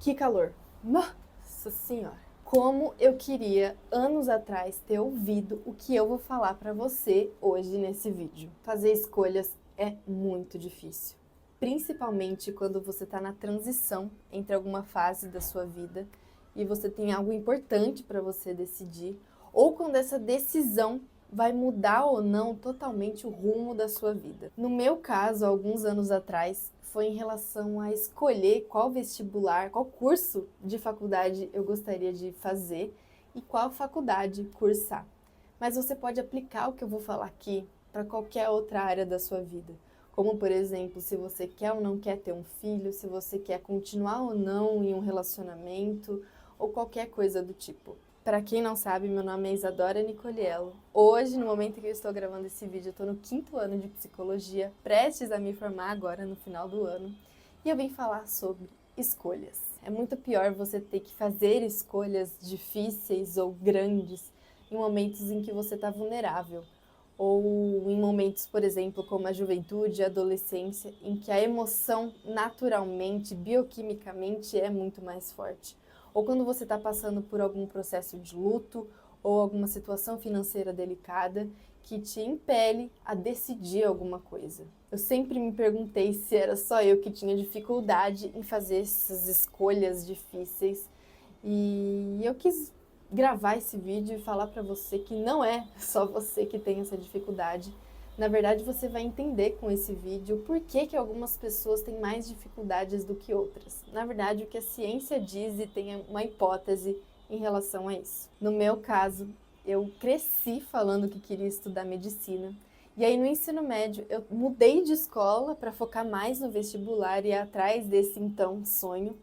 Que calor! Nossa Senhora! Como eu queria, anos atrás, ter ouvido o que eu vou falar pra você hoje nesse vídeo. Fazer escolhas é muito difícil. Principalmente quando você tá na transição entre alguma fase da sua vida e você tem algo importante para você decidir, ou quando essa decisão vai mudar ou não totalmente o rumo da sua vida. No meu caso, alguns anos atrás, foi em relação a escolher qual vestibular, qual curso de faculdade eu gostaria de fazer e qual faculdade cursar. Mas você pode aplicar o que eu vou falar aqui para qualquer outra área da sua vida. Como, por exemplo, se você quer ou não quer ter um filho, se você quer continuar ou não em um relacionamento, ou qualquer coisa do tipo. Para quem não sabe, meu nome é Isadora Nicoliello. Hoje, no momento que eu estou gravando esse vídeo, eu estou no 5º ano de psicologia, prestes a me formar agora no final do ano, e eu vim falar sobre escolhas. É muito pior você ter que fazer escolhas difíceis ou grandes em momentos em que você está vulnerável, ou em momentos, por exemplo, como a juventude e a adolescência, em que a emoção naturalmente, bioquimicamente, é muito mais forte. Ou quando você está passando por algum processo de luto ou alguma situação financeira delicada que te impele a decidir alguma coisa. Eu sempre me perguntei se era só eu que tinha dificuldade em fazer essas escolhas difíceis e eu quis gravar esse vídeo e falar para você que não é só você que tem essa dificuldade. Na verdade, você vai entender com esse vídeo por que algumas pessoas têm mais dificuldades do que outras. Na verdade, o que a ciência diz e tem uma hipótese em relação a isso. No meu caso, eu cresci falando que queria estudar medicina. E aí, no ensino médio, eu mudei de escola para focar mais no vestibular e ir atrás desse, então, sonho.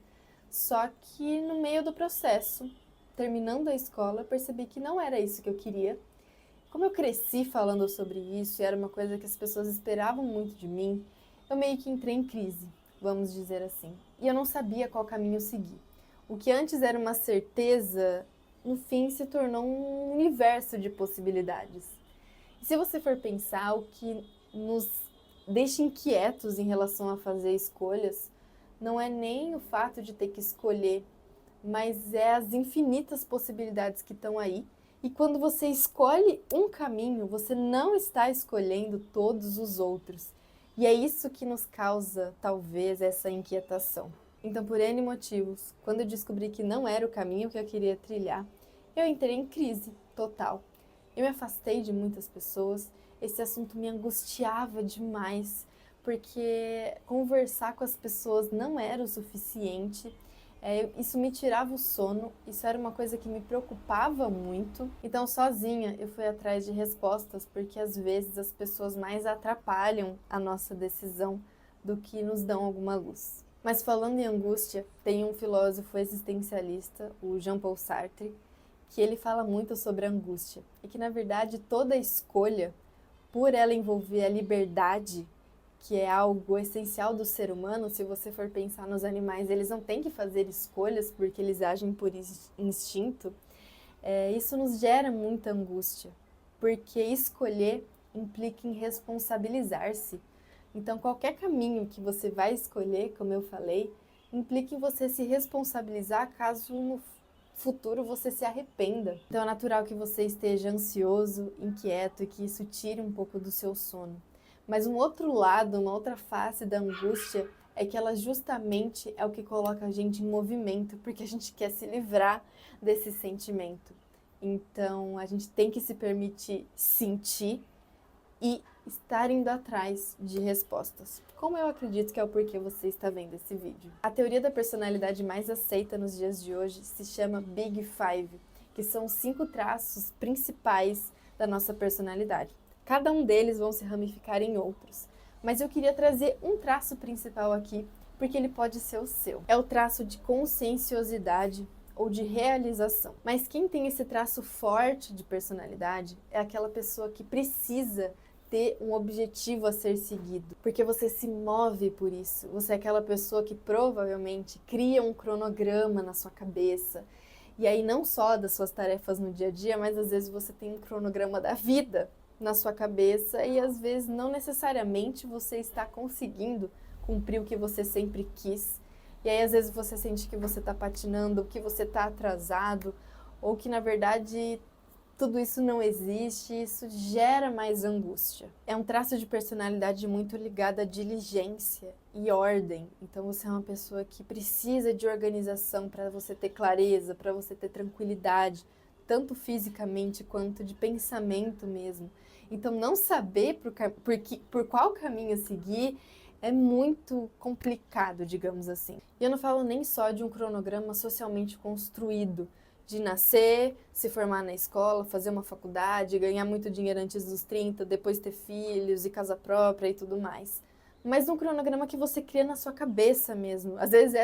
Só que no meio do processo, terminando a escola, eu percebi que não era isso que eu queria. Como eu cresci falando sobre isso e era uma coisa que as pessoas esperavam muito de mim, eu meio que entrei em crise, vamos dizer assim. E eu não sabia qual caminho seguir. O que antes era uma certeza, no fim se tornou um universo de possibilidades. E se você for pensar, o que nos deixa inquietos em relação a fazer escolhas, não é nem o fato de ter que escolher, mas é as infinitas possibilidades que estão aí. E quando você escolhe um caminho, você não está escolhendo todos os outros. E é isso que nos causa, talvez, essa inquietação. Então, por N motivos, quando eu descobri que não era o caminho que eu queria trilhar, eu entrei em crise total. Eu me afastei de muitas pessoas, esse assunto me angustiava demais, porque conversar com as pessoas não era o suficiente. Isso me tirava o sono, isso era uma coisa que me preocupava muito. Então, sozinha, eu fui atrás de respostas, porque às vezes as pessoas mais atrapalham a nossa decisão do que nos dão alguma luz. Mas falando em angústia, tem um filósofo existencialista, o Jean-Paul Sartre, que ele fala muito sobre a angústia. E que, na verdade, toda escolha, por ela envolver a liberdade, que é algo essencial do ser humano, se você for pensar nos animais, eles não têm que fazer escolhas porque eles agem por instinto, isso nos gera muita angústia, porque escolher implica em responsabilizar-se. Então, qualquer caminho que você vai escolher, como eu falei, implica em você se responsabilizar caso no futuro você se arrependa. Então, é natural que você esteja ansioso, inquieto e que isso tire um pouco do seu sono. Mas um outro lado, uma outra face da angústia é que ela justamente é o que coloca a gente em movimento, porque a gente quer se livrar desse sentimento. Então, a gente tem que se permitir sentir e estar indo atrás de respostas. Como eu acredito que é o porquê você está vendo esse vídeo. A teoria da personalidade mais aceita nos dias de hoje se chama Big Five, que são 5 traços principais da nossa personalidade. Cada um deles vão se ramificar em outros. Mas eu queria trazer um traço principal aqui, porque ele pode ser o seu. É o traço de conscienciosidade ou de realização. Mas quem tem esse traço forte de personalidade é aquela pessoa que precisa ter um objetivo a ser seguido, porque você se move por isso. Você é aquela pessoa que provavelmente cria um cronograma na sua cabeça. E aí não só das suas tarefas no dia a dia, mas às vezes você tem um cronograma da vida na sua cabeça e às vezes não necessariamente você está conseguindo cumprir o que você sempre quis. E aí, às vezes, você sente que você está patinando, que você está atrasado, ou que, na verdade, tudo isso não existe, isso gera mais angústia. É um traço de personalidade muito ligado à diligência e ordem. Então você é uma pessoa que precisa de organização para você ter clareza, para você ter tranquilidade, tanto fisicamente quanto de pensamento mesmo. Então não saber por qual caminho seguir é muito complicado, digamos assim. E eu não falo nem só de um cronograma socialmente construído, de nascer, se formar na escola, fazer uma faculdade, ganhar muito dinheiro antes dos 30, depois ter filhos e casa própria e tudo mais. Mas num cronograma que você cria na sua cabeça mesmo. Às vezes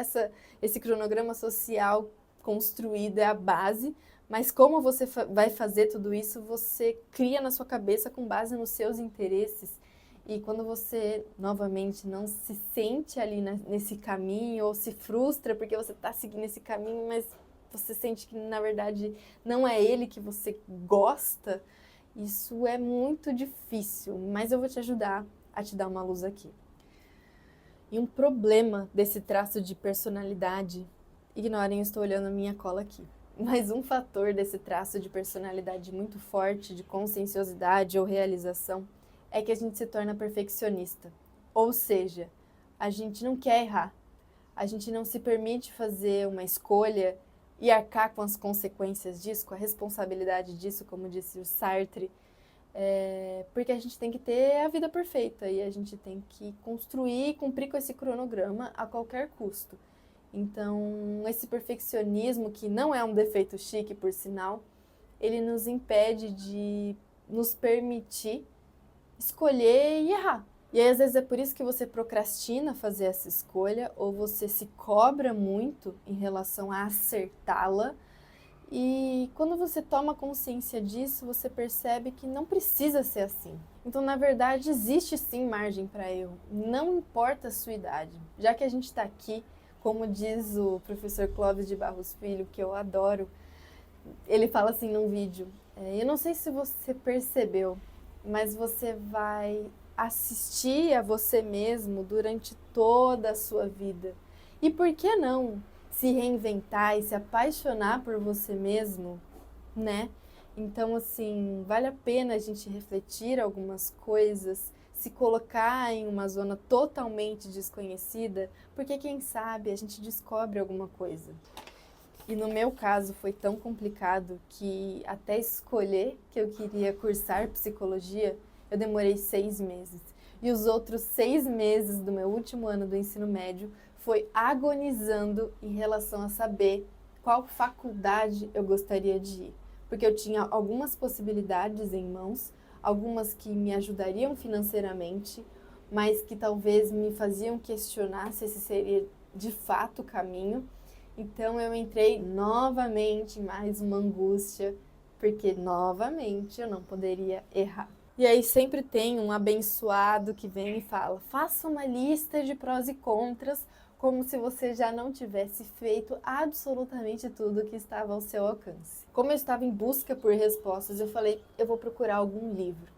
esse cronograma social construído é a base, mas como você vai fazer tudo isso, você cria na sua cabeça com base nos seus interesses. E quando você, novamente, não se sente ali nesse caminho ou se frustra porque você está seguindo esse caminho, mas você sente que, na verdade, não é ele que você gosta, isso é muito difícil, mas eu vou te ajudar a te dar uma luz aqui. E um problema desse traço de personalidade, ignorem, eu estou olhando a minha cola aqui, mas um fator desse traço de personalidade muito forte, de conscienciosidade ou realização, é que a gente se torna perfeccionista. Ou seja, a gente não quer errar, a gente não se permite fazer uma escolha e arcar com as consequências disso, com a responsabilidade disso, como disse o Sartre, porque a gente tem que ter a vida perfeita e a gente tem que construir e cumprir com esse cronograma a qualquer custo. Então, esse perfeccionismo, que não é um defeito chique, por sinal, ele nos impede de nos permitir escolher e errar. E aí, às vezes, é por isso que você procrastina fazer essa escolha, ou você se cobra muito em relação a acertá-la. E quando você toma consciência disso, você percebe que não precisa ser assim. Então, na verdade, existe sim margem para erro, não importa a sua idade. Já que a gente está aqui, como diz o professor Clóvis de Barros Filho, que eu adoro, ele fala assim num vídeo, eu não sei se você percebeu, mas você vai assistir a você mesmo durante toda a sua vida. E por que não se reinventar e se apaixonar por você mesmo, né? Então, assim, vale a pena a gente refletir algumas coisas, se colocar em uma zona totalmente desconhecida, porque quem sabe a gente descobre alguma coisa. E no meu caso foi tão complicado que até escolher que eu queria cursar psicologia, eu demorei 6 meses. E os outros 6 meses do meu último ano do ensino médio foi agonizando em relação a saber qual faculdade eu gostaria de ir. Porque eu tinha algumas possibilidades em mãos, algumas que me ajudariam financeiramente, mas que talvez me faziam questionar se esse seria de fato o caminho. Então eu entrei novamente em mais uma angústia, porque novamente eu não poderia errar. E aí sempre tem um abençoado que vem e fala: faça uma lista de prós e contras, como se você já não tivesse feito absolutamente tudo que estava ao seu alcance. Como eu estava em busca por respostas, eu falei: eu vou procurar algum livro.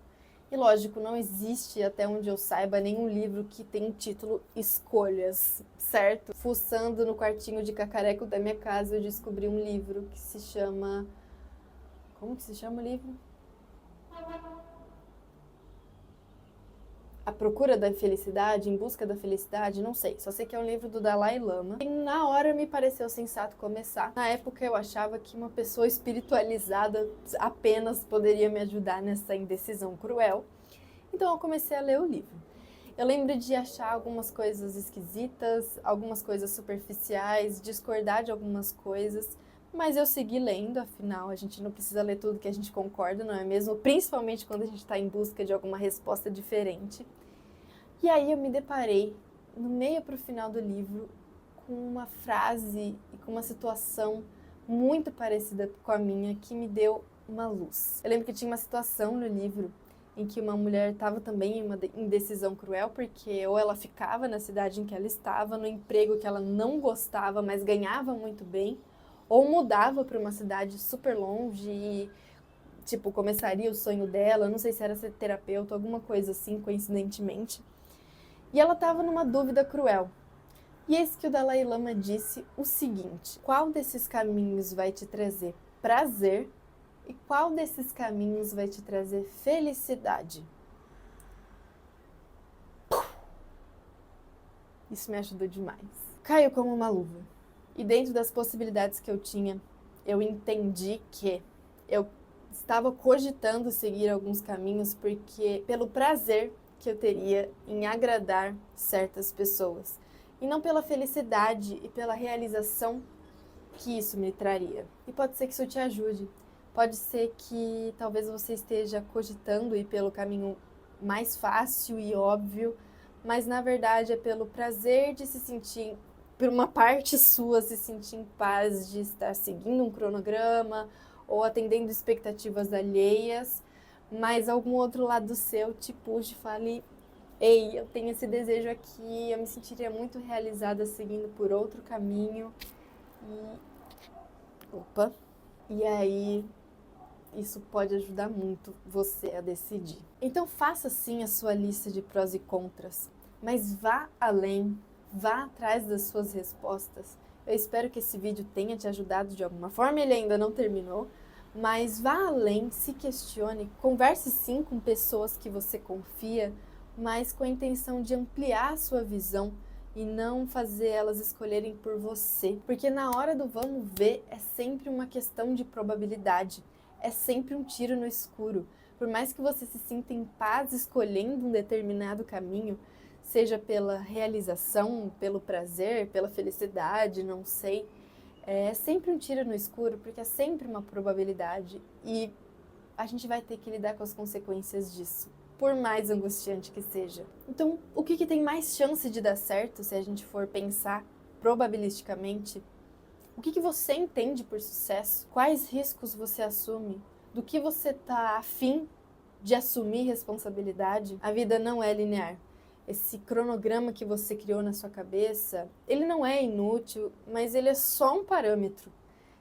E lógico, não existe, até onde eu saiba, nenhum livro que tenha o título Escolhas, certo? Fuçando no quartinho de cacareco da minha casa, eu descobri um livro que se chama... Como que se chama o livro? A Procura da Felicidade, Em Busca da Felicidade, não sei. Só sei que é um livro do Dalai Lama. E na hora me pareceu sensato começar. Na época eu achava que uma pessoa espiritualizada apenas poderia me ajudar nessa indecisão cruel. Então eu comecei a ler o livro. Eu lembro de achar algumas coisas esquisitas, algumas coisas superficiais, discordar de algumas coisas, mas eu segui lendo, afinal a gente não precisa ler tudo que a gente concorda, não é mesmo? Principalmente quando a gente está em busca de alguma resposta diferente. E aí eu me deparei, no meio para o final do livro, com uma frase e com uma situação muito parecida com a minha, que me deu uma luz. Eu lembro que tinha uma situação no livro em que uma mulher estava também em uma indecisão cruel, porque ou ela ficava na cidade em que ela estava, no emprego que ela não gostava, mas ganhava muito bem, ou mudava para uma cidade super longe e, tipo, começaria o sonho dela, não sei se era ser terapeuta, alguma coisa assim, coincidentemente. E ela estava numa dúvida cruel. E eis que o Dalai Lama disse o seguinte: qual desses caminhos vai te trazer prazer e qual desses caminhos vai te trazer felicidade? Isso me ajudou demais. Caiu como uma luva. E dentro das possibilidades que eu tinha, eu entendi que eu estava cogitando seguir alguns caminhos porque pelo prazer que eu teria em agradar certas pessoas e não pela felicidade e pela realização que isso me traria. E pode ser que isso te ajude. Pode ser que talvez você esteja cogitando ir pelo caminho mais fácil e óbvio, mas na verdade é pelo prazer de se sentir, por uma parte sua, se sentir em paz de estar seguindo um cronograma ou atendendo expectativas alheias, mas algum outro lado seu te puxa e fale: ei, eu tenho esse desejo aqui, eu me sentiria muito realizada seguindo por outro caminho. E aí isso pode ajudar muito você a decidir. Então faça sim a sua lista de prós e contras, mas vá além, vá atrás das suas respostas. Eu espero que esse vídeo tenha te ajudado de alguma forma, ele ainda não terminou, mas vá além, se questione, converse sim com pessoas que você confia, mas com a intenção de ampliar a sua visão e não fazer elas escolherem por você. Porque na hora do vamos ver é sempre uma questão de probabilidade. É sempre um tiro no escuro. Por mais que você se sinta em paz escolhendo um determinado caminho, seja pela realização, pelo prazer, pela felicidade, não sei, é sempre um tiro no escuro, porque é sempre uma probabilidade e a gente vai ter que lidar com as consequências disso, por mais angustiante que seja. Então, o que tem mais chance de dar certo, se a gente for pensar probabilisticamente? O que você entende por sucesso? Quais riscos você assume? Do que você está afim de assumir responsabilidade? A vida não é linear. Esse cronograma que você criou na sua cabeça, ele não é inútil, mas ele é só um parâmetro.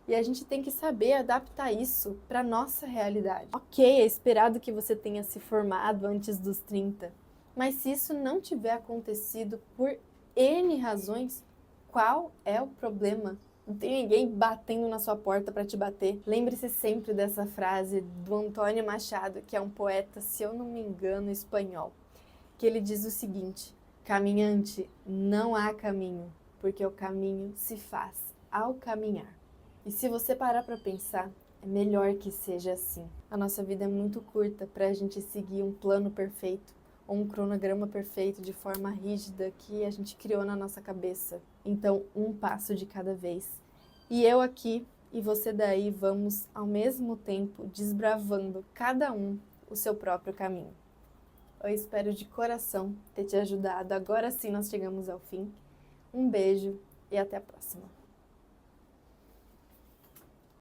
E a gente tem que saber adaptar isso para nossa realidade. Ok, é esperado que você tenha se formado antes dos 30, mas se isso não tiver acontecido por N razões, qual é o problema? Não tem ninguém batendo na sua porta para te bater. Lembre-se sempre dessa frase do Antônio Machado, que é um poeta, se eu não me engano, espanhol, que ele diz o seguinte: caminhante, não há caminho, porque o caminho se faz ao caminhar. E se você parar para pensar, é melhor que seja assim. A nossa vida é muito curta para a gente seguir um plano perfeito ou um cronograma perfeito de forma rígida que a gente criou na nossa cabeça. Então, um passo de cada vez. E eu aqui e você daí vamos, ao mesmo tempo, desbravando cada um o seu próprio caminho. Eu espero de coração ter te ajudado. Agora sim nós chegamos ao fim. Um beijo e até a próxima.